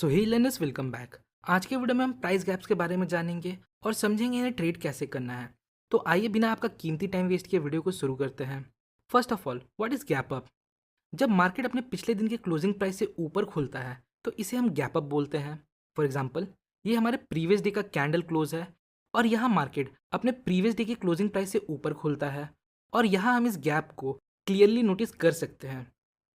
सो हे learners, welcome back. आज के video में हम प्राइस गैप्स के बारे में जानेंगे और समझेंगे इन्हें ट्रेड कैसे करना है। तो आइए बिना आपका कीमती टाइम वेस्ट किए वीडियो को शुरू करते हैं। First of all, what is gap up? जब मार्केट अपने पिछले दिन के क्लोजिंग प्राइस से ऊपर खुलता है तो इसे हम गैप अप बोलते हैं। फॉर एग्जाम्पल, ये हमारे प्रीवियस डे का कैंडल क्लोज है और यहाँ मार्केट अपने प्रीवियस डे के क्लोजिंग प्राइस से ऊपर खुलता है और यहाँ हम इस गैप को क्लियरली नोटिस कर सकते हैं।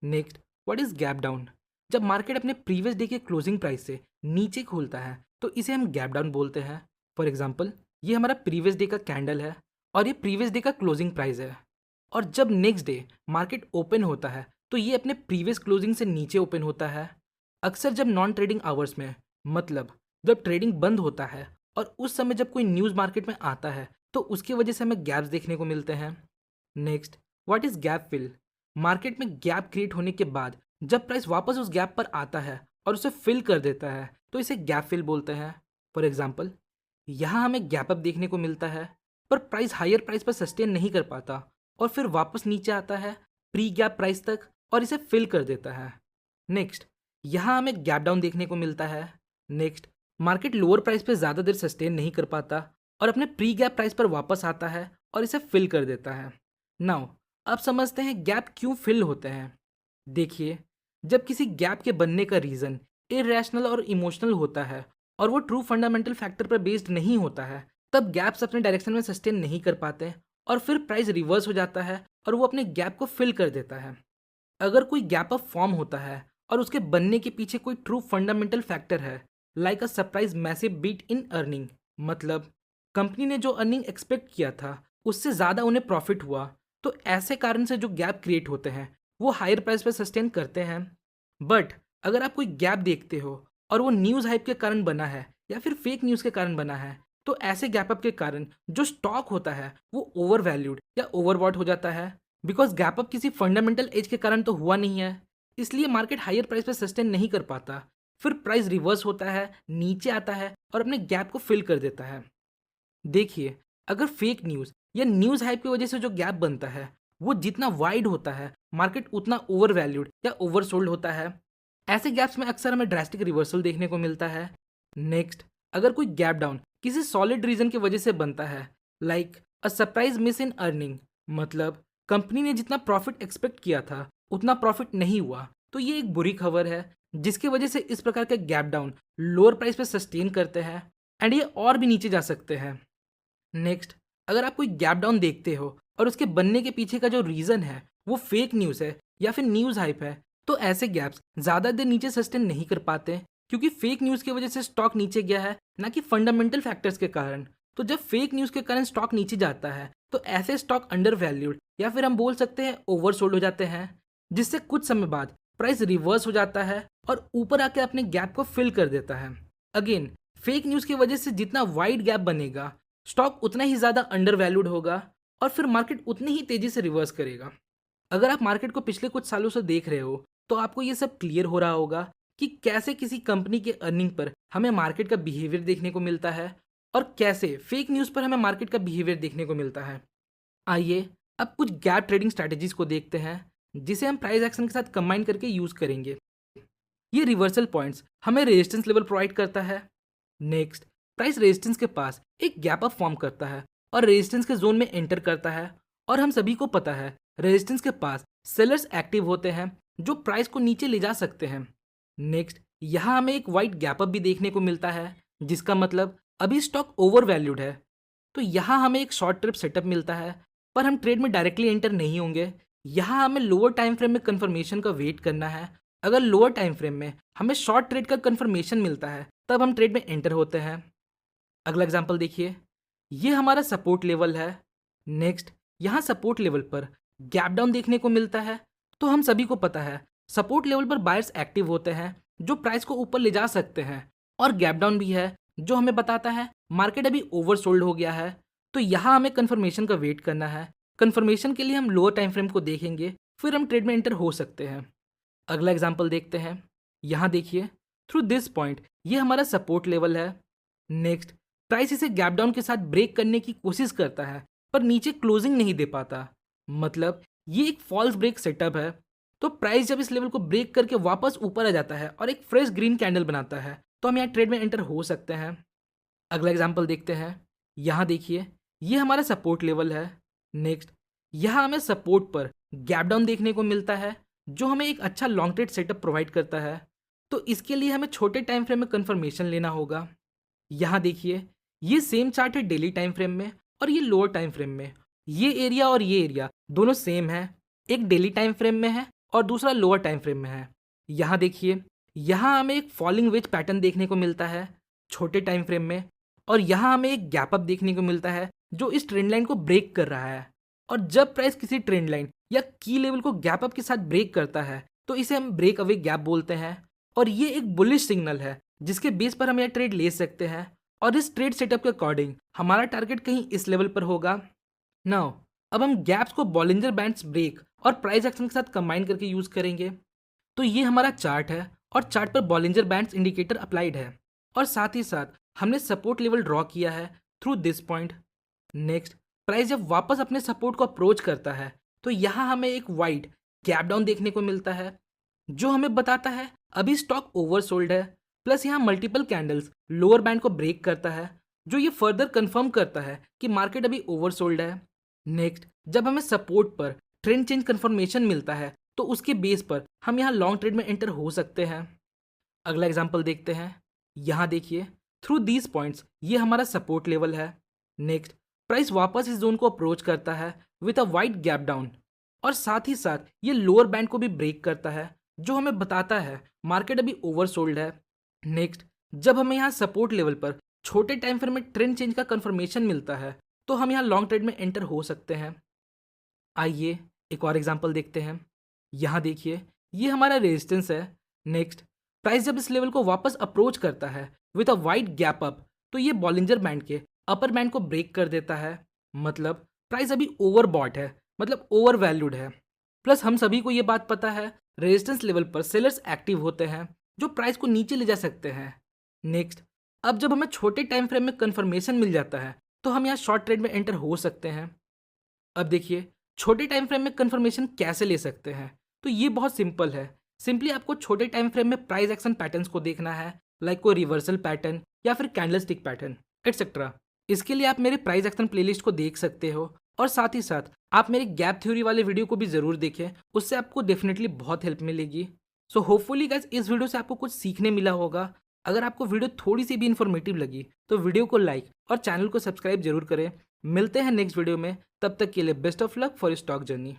Next, what is gap down? जब मार्केट अपने प्रीवियस डे के क्लोजिंग प्राइस से नीचे खुलता है तो इसे हम गैप डाउन बोलते हैं। फॉर एग्जाम्पल, ये हमारा प्रीवियस डे का कैंडल है और ये प्रीवियस डे का क्लोजिंग प्राइस है। और जब नेक्स्ट डे मार्केट ओपन होता है तो ये अपने प्रीवियस क्लोजिंग से नीचे ओपन होता है। अक्सर जब नॉन ट्रेडिंग आवर्स में, मतलब जब ट्रेडिंग बंद होता है और उस समय जब कोई न्यूज़ मार्केट में आता है तो उसकी वजह से हमें गैप्स देखने को मिलते हैं। Next, what is gap fill? Market में गैप क्रिएट होने के बाद जब प्राइस वापस उस गैप पर आता है और उसे फिल कर देता है तो इसे गैप फिल बोलते हैं। फॉर एग्जाम्पल, यहाँ हमें गैप अप देखने को मिलता है पर प्राइस हायर प्राइस पर सस्टेन नहीं कर पाता और फिर वापस नीचे आता है प्री गैप प्राइस तक और इसे फिल कर देता है। नेक्स्ट, यहाँ हमें गैप डाउन देखने को मिलता है। नेक्स्ट, मार्केट लोअर प्राइस पे ज़्यादा देर सस्टेन नहीं कर पाता और अपने प्री गैप प्राइस पर वापस आता है और इसे फिल कर देता है। नाउ अब समझते हैं गैप क्यों फिल होते हैं। देखिए, जब किसी गैप के बनने का रीज़न इरेशनल और इमोशनल होता है और वो ट्रू फंडामेंटल फैक्टर पर बेस्ड नहीं होता है, तब गैप्स अपने डायरेक्शन में सस्टेन नहीं कर पाते और फिर प्राइस रिवर्स हो जाता है और वो अपने गैप को फिल कर देता है। अगर कोई गैप अप फॉर्म होता है और उसके बनने के पीछे कोई ट्रू फंडामेंटल फैक्टर है, like a surprise massive beat in earning, मतलब कंपनी ने जो अर्निंग एक्सपेक्ट किया था उससे ज़्यादा उन्हें प्रॉफिट हुआ, तो ऐसे कारण से जो गैप क्रिएट होते हैं वो हायर प्राइस पे सस्टेन करते हैं। बट अगर आप कोई गैप देखते हो और वो न्यूज़ हाइप के कारण बना है या फिर फेक न्यूज़ के कारण बना है, तो ऐसे गैप अप के कारण जो स्टॉक होता है वो ओवर वैल्यूड या ओवरबॉट हो जाता है। बिकॉज गैप अप किसी फंडामेंटल एज के कारण तो हुआ नहीं है, इसलिए मार्केट हायर प्राइस पे सस्टेन नहीं कर पाता। फिर प्राइस रिवर्स होता है, नीचे आता है और अपने गैप को फिल कर देता है। देखिए, अगर फेक न्यूज़ या न्यूज़ हाइप की वजह से जो गैप बनता है वो जितना वाइड होता है, मार्केट उतना ओवर वैल्यूड या ओवरसोल्ड होता है। ऐसे गैप्स में अक्सर हमें ड्रास्टिक रिवर्सल देखने को मिलता है। नेक्स्ट, अगर कोई गैप डाउन किसी सॉलिड रीजन की वजह से बनता है, like a surprise miss in earning, मतलब कंपनी ने जितना प्रॉफिट एक्सपेक्ट किया था उतना प्रॉफिट नहीं हुआ, तो ये एक बुरी खबर है जिसकी वजह से इस प्रकार के गैप डाउन लोअर प्राइस पे सस्टेन करते हैं एंड ये और भी नीचे जा सकते हैं। नेक्स्ट, अगर आप कोई गैप डाउन देखते हो और उसके बनने के पीछे का जो रीज़न है वो फेक न्यूज़ है या फिर न्यूज़ हाइप है, तो ऐसे गैप्स ज़्यादा देर नीचे सस्टेन नहीं कर पाते क्योंकि फेक न्यूज़ की वजह से स्टॉक नीचे गया है, ना कि फंडामेंटल फैक्टर्स के कारण। तो जब फेक न्यूज़ के कारण स्टॉक नीचे जाता है तो ऐसे स्टॉक अंडर वैल्यूड या फिर हम बोल सकते हैं ओवरसोल्ड हो जाते हैं, जिससे कुछ समय बाद प्राइस रिवर्स हो जाता है और ऊपर आके अपने गैप को फिल कर देता है। अगेन, फेक न्यूज़ की वजह से जितना वाइड गैप बनेगा, स्टॉक उतना ही ज़्यादा अंडर वैल्यूड होगा और फिर मार्केट उतनी ही तेज़ी से रिवर्स करेगा। अगर आप मार्केट को पिछले कुछ सालों से देख रहे हो तो आपको ये सब क्लियर हो रहा होगा कि कैसे किसी कंपनी के अर्निंग पर हमें मार्केट का बिहेवियर देखने को मिलता है और कैसे फेक न्यूज़ पर हमें मार्केट का बिहेवियर देखने को मिलता है। आइए अब कुछ गैप ट्रेडिंग स्ट्रैटेजीज को देखते हैं जिसे हम प्राइस एक्शन के साथ कंबाइन करके यूज़ करेंगे। ये रिवर्सल पॉइंट्स हमें रेजिस्टेंस लेवल प्रोवाइड करता है। नेक्स्ट, प्राइस रेजिस्टेंस के पास एक गैप अप फॉर्म करता है और रेजिस्टेंस के जोन में एंटर करता है और हम सभी को पता है रेजिस्टेंस के पास सेलर्स एक्टिव होते हैं जो प्राइस को नीचे ले जा सकते हैं। नेक्स्ट, यहाँ हमें एक वाइट गैप अप भी देखने को मिलता है जिसका मतलब अभी स्टॉक ओवर वैल्यूड है। तो यहाँ हमें एक शॉर्ट ट्रिप सेटअप मिलता है पर हम ट्रेड में डायरेक्टली एंटर नहीं होंगे। यहाँ हमें लोअर टाइम फ्रेम में कंफर्मेशन का वेट करना है। अगर लोअर टाइम फ्रेम में हमें शॉर्ट ट्रेड का कंफर्मेशन मिलता है तब हम ट्रेड में एंटर होते हैं। अगला एग्जांपल देखिए, ये हमारा सपोर्ट लेवल है। नेक्स्ट, यहाँ सपोर्ट लेवल पर गैप डाउन देखने को मिलता है, तो हम सभी को पता है सपोर्ट लेवल पर बायर्स एक्टिव होते हैं जो प्राइस को ऊपर ले जा सकते हैं और गैप डाउन भी है जो हमें बताता है मार्केट अभी ओवरसोल्ड हो गया है। तो यहाँ हमें कंफर्मेशन का वेट करना है। कंफर्मेशन के लिए हम लोअर टाइम फ्रेम को देखेंगे, फिर हम ट्रेड में एंटर हो सकते हैं। अगला एग्जाम्पल देखते हैं। यहाँ देखिए, थ्रू दिस पॉइंट ये हमारा सपोर्ट लेवल है। नेक्स्ट, प्राइस इसे गैप डाउन के साथ ब्रेक करने की कोशिश करता है पर नीचे क्लोजिंग नहीं दे पाता, मतलब ये एक फॉल्स ब्रेक सेटअप है। तो प्राइस जब इस लेवल को ब्रेक करके वापस ऊपर आ जाता है और एक फ्रेश ग्रीन कैंडल बनाता है तो हम यहाँ ट्रेड में एंटर हो सकते हैं। अगला एग्जांपल देखते हैं। यहाँ देखिए, ये हमारा सपोर्ट लेवल है। नेक्स्ट, यहाँ हमें सपोर्ट पर गैप डाउन देखने को मिलता है जो हमें एक अच्छा लॉन्ग ट्रेड सेटअप प्रोवाइड करता है। तो इसके लिए हमें छोटे टाइम फ्रेम में कंफर्मेशन लेना होगा। यहाँ देखिए, ये सेम चार्ट है डेली टाइम फ्रेम में और ये लोअर टाइम फ्रेम में। ये एरिया और ये एरिया दोनों सेम है, एक डेली टाइम फ्रेम में है और दूसरा लोअर टाइम फ्रेम में है। यहाँ देखिए, यहाँ हमें एक फॉलिंग वेज पैटर्न देखने को मिलता है छोटे टाइम फ्रेम में और यहाँ हमें एक गैप अप देखने को मिलता है जो इस ट्रेंड लाइन को ब्रेक कर रहा है। और जब प्राइस किसी ट्रेंड लाइन या की लेवल को गैप अप के साथ ब्रेक करता है तो इसे हम ब्रेक अवे गैप बोलते हैं और ये एक बुलिश सिग्नल है जिसके बेस पर हम यह ट्रेड ले सकते हैं और इस ट्रेड सेटअप के अकॉर्डिंग हमारा टारगेट कहीं इस लेवल पर होगा। नाउ अब हम गैप्स को बॉलिंजर बैंड्स ब्रेक और प्राइस एक्शन के साथ कंबाइन करके यूज करेंगे। तो ये हमारा चार्ट है और चार्ट पर बॉलिंजर बैंड्स इंडिकेटर अप्लाइड है और साथ ही साथ हमने सपोर्ट लेवल ड्रॉ किया है through this point. Next, price जब वापस अपने सपोर्ट को अप्रोच करता है तो यहाँ हमें एक वाइड गैप डाउन देखने को मिलता है जो हमें बताता है अभी स्टॉक ओवरसोल्ड है। प्लस यहाँ मल्टीपल कैंडल्स लोअर बैंड को ब्रेक करता है जो ये फर्दर कंफर्म करता है कि मार्केट अभी ओवरसोल्ड है। नेक्स्ट, जब हमें सपोर्ट पर ट्रेंड चेंज कंफर्मेशन मिलता है तो उसके बेस पर हम यहाँ लॉन्ग ट्रेड में एंटर हो सकते हैं। अगला एग्जांपल देखते हैं। यहाँ देखिए, थ्रू दीज पॉइंट्स ये हमारा सपोर्ट लेवल है। नेक्स्ट, प्राइस वापस इस जोन को अप्रोच करता है with a wide gap down और साथ ही साथ ये लोअर बैंड को भी ब्रेक करता है जो हमें बताता है मार्केट अभी ओवरसोल्ड है। नेक्स्ट, जब हमें यहाँ सपोर्ट लेवल पर छोटे टाइम फ्रेम में ट्रेंड चेंज का कंफर्मेशन मिलता है तो हम यहाँ लॉन्ग ट्रेड में एंटर हो सकते हैं। आइए एक और एग्जांपल देखते हैं। यहाँ देखिए, ये हमारा रेजिस्टेंस है। नेक्स्ट, प्राइस जब इस लेवल को वापस अप्रोच करता है with a wide gap up तो ये बॉलिंजर बैंड के अपर बैंड को ब्रेक कर देता है। मतलब प्राइस अभी ओवरबॉट है, मतलब ओवर वैल्यूड है। प्लस हम सभी को ये बात पता है रेजिस्टेंस लेवल पर सेलर्स एक्टिव होते हैं जो प्राइस को नीचे ले जा सकते हैं। नेक्स्ट, अब जब हमें छोटे टाइम फ्रेम में कंफर्मेशन मिल जाता है तो हम यहाँ शॉर्ट ट्रेड में एंटर हो सकते हैं। अब देखिए, छोटे टाइम फ्रेम में कंफर्मेशन कैसे ले सकते हैं। तो ये बहुत सिंपल है। सिंपली आपको छोटे टाइम फ्रेम में प्राइस एक्शन पैटर्न्स को देखना है, लाइक कोई रिवर्सल पैटर्न या फिर कैंडल स्टिक पैटर्न एटसेट्रा। इसके लिए आप मेरे प्राइस एक्शन प्लेलिस्ट को देख सकते हो और साथ ही साथ आप मेरे गैप थ्योरी वाले वीडियो को भी ज़रूर देखें, उससे आपको डेफिनेटली बहुत हेल्प मिलेगी। सो होपफुली गाइस इस वीडियो से आपको कुछ सीखने मिला होगा। अगर आपको वीडियो थोड़ी सी भी इन्फॉर्मेटिव लगी तो वीडियो को लाइक और चैनल को सब्सक्राइब जरूर करें। मिलते हैं नेक्स्ट वीडियो में, तब तक के लिए best of luck for stock journey.